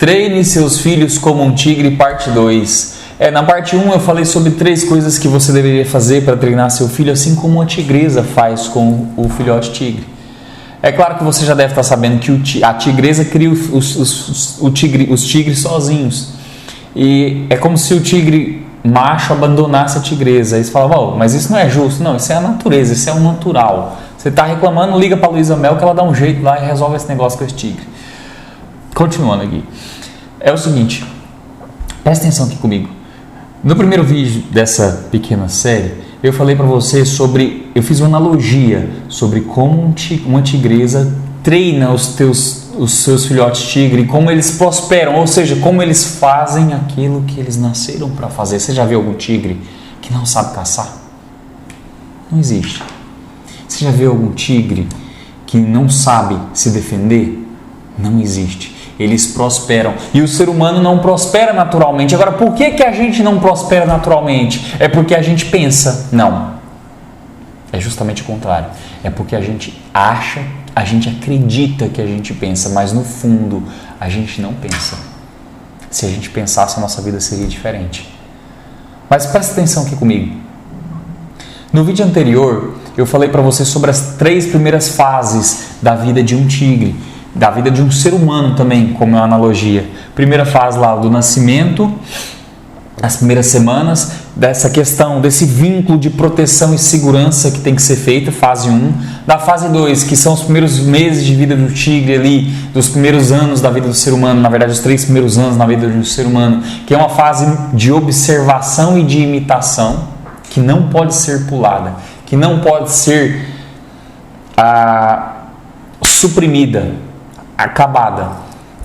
Treine seus filhos como um tigre, parte 2. Na parte 1 eu falei sobre 3 coisas que você deveria fazer para treinar seu filho, assim como uma tigresa faz com o filhote tigre. É claro que você já deve estar sabendo que a tigresa cria os tigres sozinhos. E é como se o tigre macho abandonasse a tigresa. Aí você fala, mas isso não é justo. Não, isso é a natureza, isso é o natural. Você está reclamando, liga para a Luísa Mel que ela dá um jeito lá e resolve esse negócio com esse tigre. Continuando aqui. É o seguinte, presta atenção aqui comigo. No primeiro vídeo dessa pequena série, eu falei para você eu fiz uma analogia sobre como uma tigresa treina os seus filhotes tigre, como eles prosperam, ou seja, como eles fazem aquilo que eles nasceram para fazer. Você já viu algum tigre que não sabe caçar? Não existe. Você já viu algum tigre que não sabe se defender? Não existe. Eles prosperam. E o ser humano não prospera naturalmente. Agora, por que a gente não prospera naturalmente? É porque a gente pensa. Não. É justamente o contrário. É porque a gente acha, a gente acredita que a gente pensa, mas no fundo a gente não pensa. Se a gente pensasse, a nossa vida seria diferente. Mas presta atenção aqui comigo. No vídeo anterior, eu falei para você sobre as 3 primeiras fases da vida de um tigre. Da vida de um ser humano também, como é uma analogia. Primeira fase lá do nascimento, as primeiras semanas, dessa questão, desse vínculo de proteção e segurança que tem que ser feita, fase 1. Da fase 2, que são os primeiros meses de vida do tigre ali, dos primeiros anos da vida do ser humano, na verdade os 3 primeiros anos na vida do ser humano, que é uma fase de observação e de imitação, que não pode ser pulada, que não pode ser suprimida, acabada.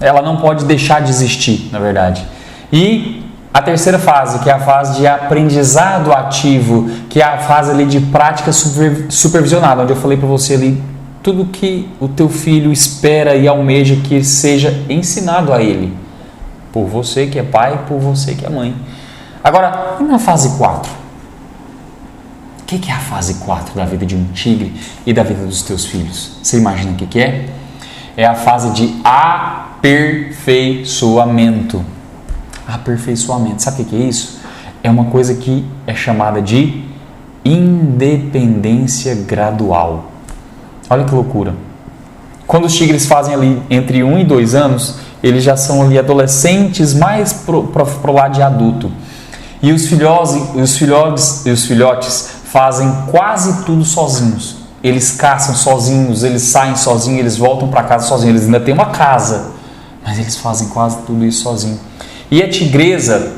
Ela não pode deixar de existir, na verdade. E a terceira fase, que é a fase de aprendizado ativo, que é a fase ali de prática supervisionada, onde eu falei para você ali tudo que o teu filho espera e almeja que seja ensinado a ele, por você que é pai, por você que é mãe. Agora, e na fase 4? O que é a fase 4 da vida de um tigre e da vida dos teus filhos? Você imagina o que é? É a fase de aperfeiçoamento. Aperfeiçoamento. Sabe o que é isso? É uma coisa que é chamada de independência gradual. Olha que loucura. Quando os tigres fazem ali entre 1 e 2 anos, eles já são ali adolescentes, mais pro lado de adulto. E os filhotes fazem quase tudo sozinhos. Eles caçam sozinhos, eles saem sozinhos, eles voltam para casa sozinhos. Eles ainda têm uma casa, mas eles fazem quase tudo isso sozinhos. E a tigresa,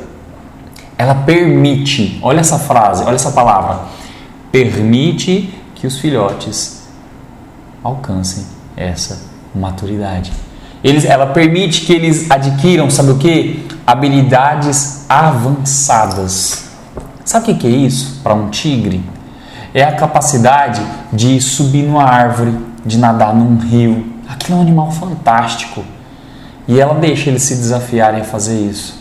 ela permite, olha essa frase, olha essa palavra, permite que os filhotes alcancem essa maturidade. Ela permite que eles adquiram, sabe o que? Habilidades avançadas. Sabe o que é isso para um tigre? É a capacidade de subir numa árvore, de nadar num rio. Aquilo é um animal fantástico. E ela deixa eles se desafiarem a fazer isso.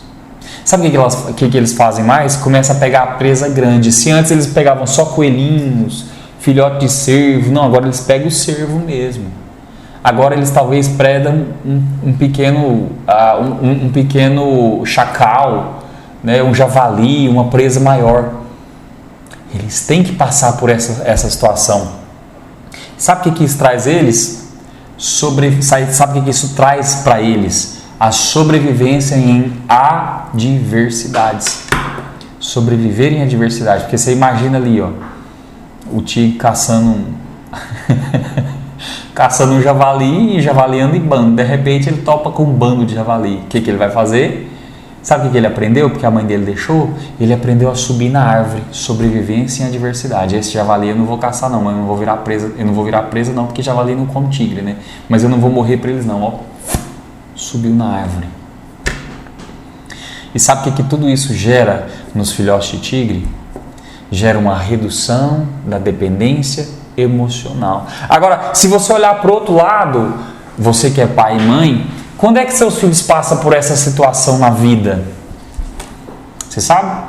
Sabe o que eles fazem mais? Começa a pegar a presa grande. Se antes eles pegavam só coelhinhos, filhote de cervo, não, agora eles pegam o cervo mesmo. Agora eles talvez predam um pequeno chacal, né, um javali, uma presa maior. Eles têm que passar por essa situação. Sabe o que isso traz eles? Sabe o que isso traz para eles? A sobrevivência em adversidades. Sobreviver em adversidade. Porque você imagina ali, o tigre caçando um javali, e javali anda em bando. De repente ele topa com um bando de javali. O que ele vai fazer? Sabe o que ele aprendeu? Porque a mãe dele deixou? Ele aprendeu a subir na árvore, sobrevivência em adversidade. Esse javali eu não vou caçar não, mas eu não vou virar presa não, porque javali não come tigre, né? Mas eu não vou morrer para eles não, Subiu na árvore. E sabe o que tudo isso gera nos filhotes de tigre? Gera uma redução da dependência emocional. Agora, se você olhar para o outro lado, você que é pai e mãe, quando é que seus filhos passam por essa situação na vida? Você sabe?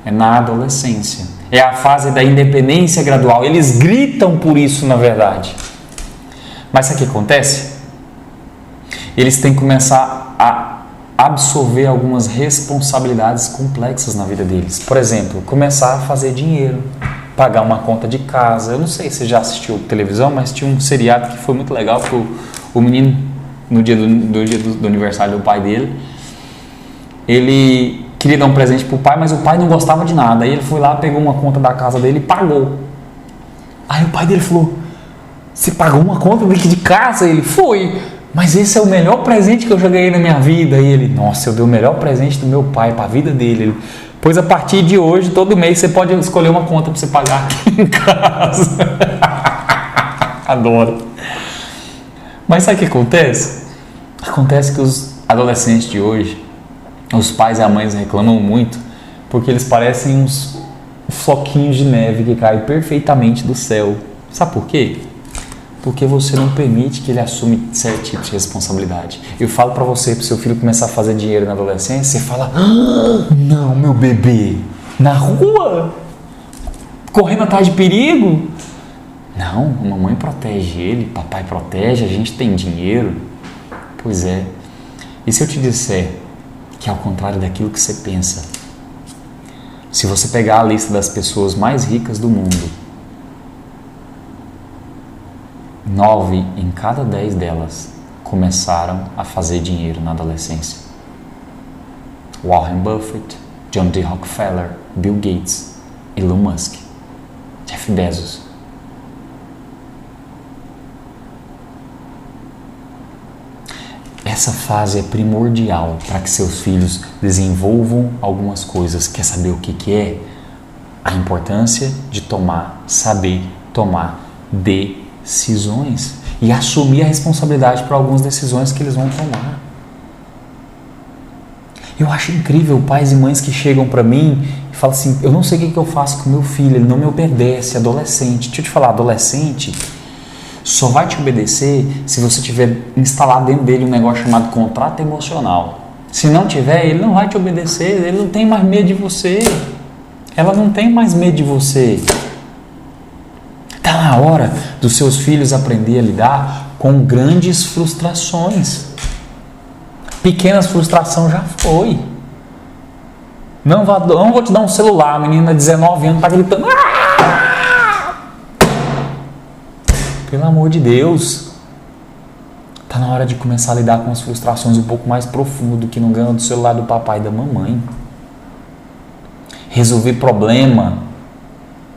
É na adolescência. É a fase da independência gradual. Eles gritam por isso, na verdade. Mas sabe o que acontece? Eles têm que começar a absorver algumas responsabilidades complexas na vida deles. Por exemplo, começar a fazer dinheiro, pagar uma conta de casa. Eu não sei se você já assistiu televisão, mas tinha um seriado que foi muito legal, porque o menino, no dia do aniversário do pai dele, ele queria dar um presente pro pai, mas o pai não gostava de nada. Aí ele foi lá, pegou uma conta da casa dele e pagou. Aí o pai dele falou: você pagou uma conta de casa? Ele foi, mas esse é o melhor presente que eu já ganhei na minha vida. E ele: nossa, eu dei o melhor presente do meu pai para a vida dele. Ele: pois a partir de hoje, todo mês você pode escolher uma conta para você pagar aqui em casa. Adoro. Mas sabe o que acontece? Acontece que os adolescentes de hoje, os pais e as mães reclamam muito porque eles parecem uns floquinhos de neve que caem perfeitamente do céu. Sabe por quê? Porque você não permite que ele assume certo tipo de responsabilidade. Eu falo pra você, pro seu filho começar a fazer dinheiro na adolescência, você fala: ah, não, meu bebê, na rua, correndo atrás de perigo. Não, a mamãe protege ele, papai protege, a gente tem dinheiro. Pois é. E se eu te disser que ao contrário daquilo que você pensa, se você pegar a lista das pessoas mais ricas do mundo, 9 em cada 10 delas começaram a fazer dinheiro na adolescência. Warren Buffett, John D. Rockefeller, Bill Gates, Elon Musk, Jeff Bezos. Essa fase é primordial para que seus filhos desenvolvam algumas coisas. Quer saber o que é? A importância de saber tomar decisões e assumir a responsabilidade por algumas decisões que eles vão tomar. Eu acho incrível pais e mães que chegam para mim e falam assim: eu não sei o que eu faço com meu filho, ele não me obedece, adolescente. Deixa eu te falar, adolescente só vai te obedecer se você tiver instalado dentro dele um negócio chamado contrato emocional. Se não tiver, ele não vai te obedecer, ele não tem mais medo de você, ela não tem mais medo de você. Está na hora dos seus filhos aprender a lidar com grandes frustrações. Pequenas frustrações já foi. Não vou te dar um celular, a menina de 19 anos está gritando: ah! Pelo amor de Deus. Está na hora de começar a lidar com as frustrações um pouco mais profundo do que não ganha do celular do papai e da mamãe. Resolver problema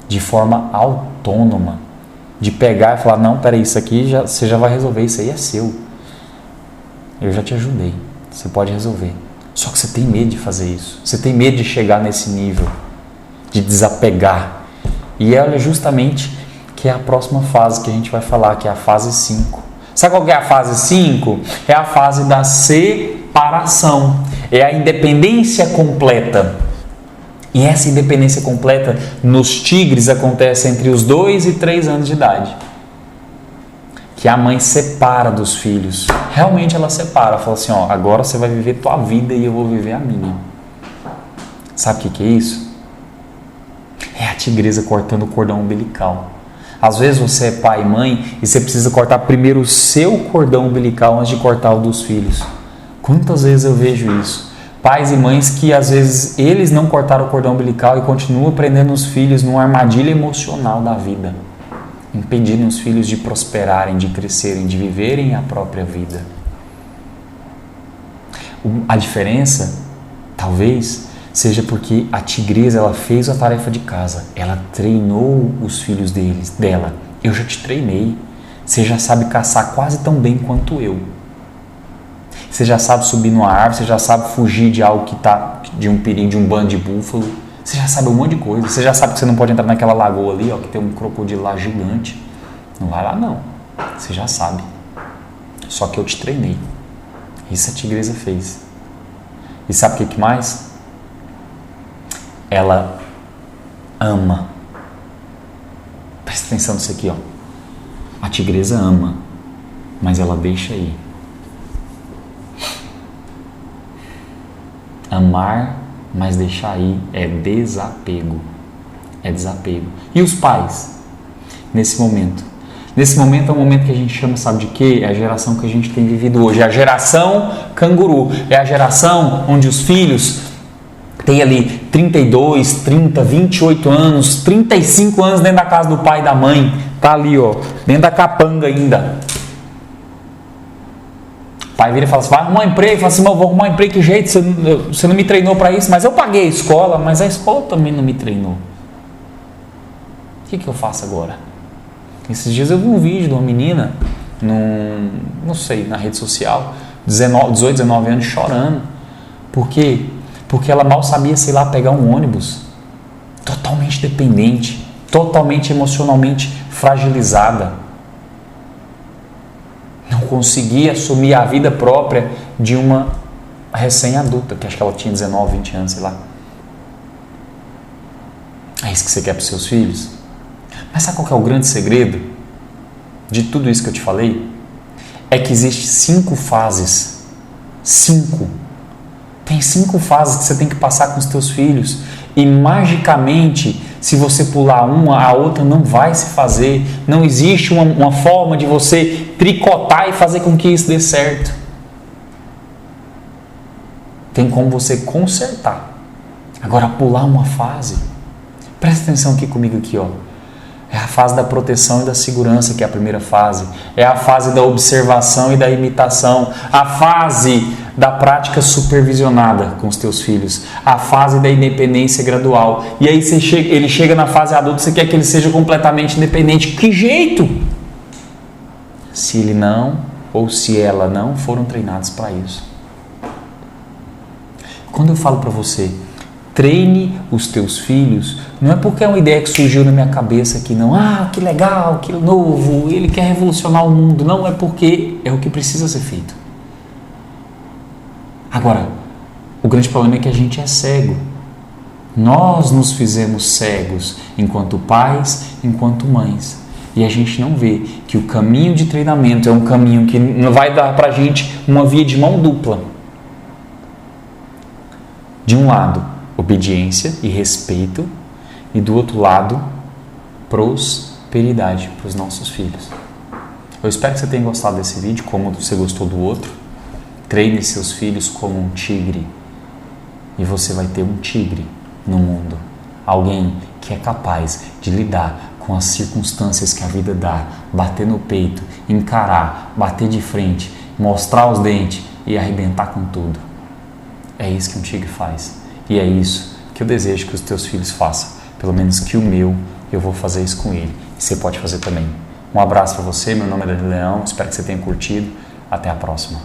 de forma autônoma. De pegar e falar: não, peraí, isso aqui você já vai resolver, isso aí é seu. Eu já te ajudei, você pode resolver. Só que você tem medo de fazer isso. Você tem medo de chegar nesse nível, de desapegar. E olha, justamente que é a próxima fase que a gente vai falar, que é a fase 5. Sabe qual que é a fase 5? É a fase da separação. É a independência completa. E essa independência completa nos tigres acontece entre os 2 e 3 anos de idade. Que a mãe separa dos filhos. Realmente ela separa. Fala assim: ó, agora você vai viver tua vida e eu vou viver a minha. Sabe o que é isso? É a tigresa cortando o cordão umbilical. Às vezes você é pai e mãe e você precisa cortar primeiro o seu cordão umbilical antes de cortar o dos filhos. Quantas vezes eu vejo isso? Pais e mães que às vezes eles não cortaram o cordão umbilical e continuam prendendo os filhos numa armadilha emocional da vida, impedindo os filhos de prosperarem, de crescerem, de viverem a própria vida. A diferença, talvez, seja porque a tigresa ela fez a tarefa de casa, ela treinou os filhos dela. Eu já te treinei, você já sabe caçar quase tão bem quanto eu. Você já sabe subir numa árvore, você já sabe fugir de algo que está, de um perigo, de um bando de búfalo. Você já sabe um monte de coisa. Você já sabe que você não pode entrar naquela lagoa ali, ó, que tem um crocodilo lá gigante. Não vai lá não. Você já sabe. Só que eu te treinei. Isso a tigresa fez. E sabe o que mais? Ela ama. Presta atenção nisso aqui, ó. A tigresa ama, mas ela deixa ir. Amar, mas deixar ir é desapego. É desapego. E os pais, nesse momento, Nesse momento é um momento que a gente chama, sabe de quê? É a geração que a gente tem vivido hoje. É a geração canguru. É a geração onde os filhos têm ali 32, 30, 28 anos, 35 anos dentro da casa do pai e da mãe. Tá ali, ó, dentro da capanga ainda. O pai vira e fala assim, vai arrumar um emprego. Fala assim, mas eu vou arrumar um emprego, que jeito? Você não me treinou para isso, mas eu paguei a escola, mas a escola também não me treinou. O que eu faço agora? Esses dias eu vi um vídeo de uma menina, não sei, na rede social, 18, 19 anos, chorando. Por quê? Porque ela mal sabia, sei lá, pegar um ônibus. Totalmente dependente, totalmente emocionalmente fragilizada. Não conseguia assumir a vida própria de uma recém-adulta, que acho que ela tinha 19, 20 anos, sei lá. É isso que você quer para os seus filhos? Mas sabe qual que é o grande segredo de tudo isso que eu te falei? É que existem 5 fases. 5. Tem 5 fases que você tem que passar com os teus filhos. E magicamente, se você pular uma, a outra não vai se fazer. Não existe uma forma de você tricotar e fazer com que isso dê certo. Tem como você consertar. Agora, pular uma fase. Presta atenção aqui comigo aqui, ó. É a fase da proteção e da segurança, que é a primeira fase. É a fase da observação e da imitação. A fase da prática supervisionada com os teus filhos. A fase da independência gradual. E aí ele chega na fase adulta, você quer que ele seja completamente independente. Que jeito? Se ele não, ou se ela não, foram treinados para isso. Quando eu falo para você, treine os teus filhos, não é porque é uma ideia que surgiu na minha cabeça aqui, não. Ah, que legal, que novo, ele quer revolucionar o mundo. Não, é porque é o que precisa ser feito. Agora, o grande problema é que a gente é cego. Nós nos fizemos cegos enquanto pais, enquanto mães. E a gente não vê que o caminho de treinamento é um caminho que não vai dar pra gente uma via de mão dupla. De um lado, obediência e respeito, e do outro lado, prosperidade para os nossos filhos. Eu espero que você tenha gostado desse vídeo, como você gostou do outro. Treine seus filhos como um tigre, e você vai ter um tigre no mundo. Alguém que é capaz de lidar com as circunstâncias que a vida dá, bater no peito, encarar, bater de frente, mostrar os dentes e arrebentar com tudo. É isso que um tigre faz. E é isso que eu desejo que os teus filhos façam. Pelo menos que o meu, eu vou fazer isso com ele. E você pode fazer também. Um abraço para você, meu nome é Dani Leão, espero que você tenha curtido. Até a próxima.